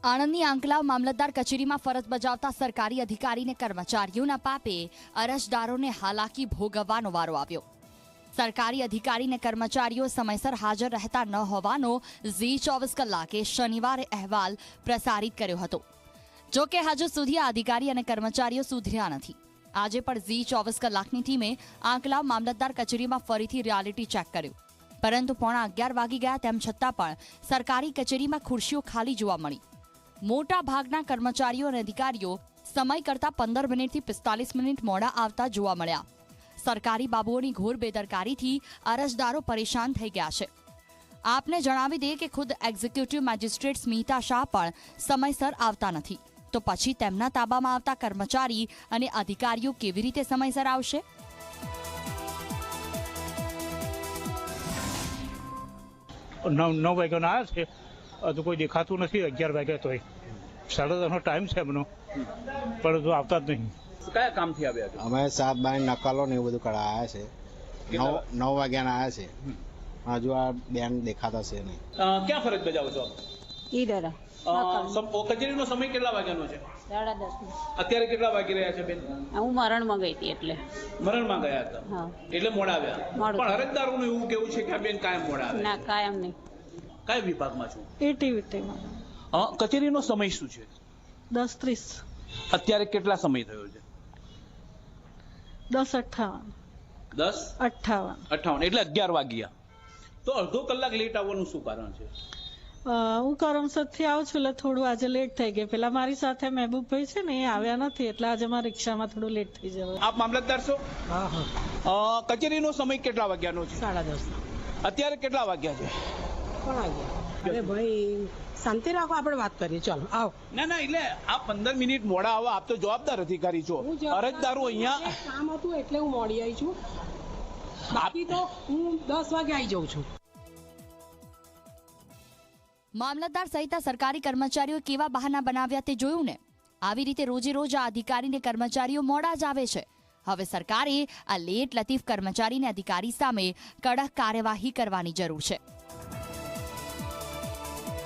આણંદની આંકલાવ મામલતદાર કચેરીમાં ફરજ બજાવતા સરકારી અધિકારી અને કર્મચારીઓના પાપે અરજદારોને હાલાકી ભોગવવાનો વારો આવ્યો। સરકારી અધિકારી અને કર્મચારીઓ સમયસર હાજર રહેતા ન હોવાનો ઝી 24 કલાકે શનિવારે અહેવાલ પ્રસારિત કર્યો હતો। જો કે હજુ સુધી આ અધિકારી અને કર્મચારીઓ સુધર્યા નથી। આજે પણ ઝી 24 કલાકની ટીમે આંકલાવ મામલતદાર કચેરીમાં ફરીથી રિયાલિટી ચેક કર્યું, પરંતુ 11:15 વાગી ગયા તેમ છતાં પણ સરકારી કચેરીમાં ખુરશીઓ ખાલી જોવા મળી। મોટા ભાગના કર્મચારીઓ અને અધિકારીઓ સમય કરતા 15 મિનિટથી 45 મિનિટ મોડા આવતા જોવા મળ્યા। સરકારી બાબુઓની ઘોર બેદરકારીથી અરજદારો પરેશાન થઈ ગયા છે। આપને જણાવી દઈએ કે ખુદ એક્ઝિક્યુટિવ મેજિસ્ટ્રેટ સ્મિતા શાહ પણ સમયસર આવતા નથી, તો પછી તેમના તાબામાં આવતા કર્મચારી અને અધિકારીઓ કેવી રીતે સમયસર આવશે? નવ વાગ્યાના આવ્યા છે, હજુ કોઈ દેખાતું નથી। 11 વાગ્યા તોય 10:30નો ટાઈમ છે એમનો, પરંતુ આવતા જ નહીં। કયા કામથી આવ્યા છો? અમે 7 બાય નકલો ને એવું બધું કઢાયા છે। 9 વાગ્યાના આવ્યા છે, હજુ આ બેન દેખાતા છે નહીં। ક્યાં ફરજ બજાવો છો? ઈડરા કચેરીનો સમય કેટલા વાગ્યાનો છે? 10:30. અત્યારે કેટલા વાગી રહ્યા છે બેન? હું મરણમાં ગઈ હતી એટલે મરણમાં ગયા હતા, હા, એટલે મોડા આવ્યા। મોડું. પણ અરજદારોનું એવું કેવું છે કે આ બેન કાયમ મોડા આવે। ના કાયમ નહીં. કયા વિભાગમાં છો? એટીવીટીમાં કચેરીનો સમય શું છે? 10:30. અત્યારે કેટલા સમય થયો છે? 10:58. 10:58 એટલે 11 વાગ્યા। તો અડધો કલાક લેટ આવવાનું શું કારણ છે? હું કરમસદથી આવું છું એટલે થોડું આજે લેટ થઈ ગઈ। પેલા મારી સાથે મહેબૂબભાઈ છે ને, એ આવ્યા નથી એટલે આજે મારા રિક્ષામાં થોડું લેટ થઈ જવાય। આપ મામલતદાર છો? કચેરીનો સમય કેટલા વાગ્યાનો છે? 10:30. અત્યારે કેટલા વાગ્યા છે? કોણ આવ્યા? અરે ભાઈ શાંતિ રાખો, આપણે વાત કરીએ, ચાલો આવો। ના એટલે આ 15 મિનિટ મોડા આવો, આપ તો જવાબદાર અધિકારી છો। અરજદારો અહીંયા કામ હતું એટલે હું મોડી આવી છું, બાકી તો હું 10 વાગે આવી જાઉં છું। મામલતદાર સહિત સરકારી કર્મચારીઓ કેવા બહાના બનાવ્યા તે જોયું ને। આવી રીતે રોજે રોજ આ અધિકારી અને કર્મચારીઓ મોડા જ આવે છે। હવે સરકારે આ લેટ લતીફ કર્મચારી અને અધિકારી સામે કડક કાર્યવાહી કરવાની જરૂર છે।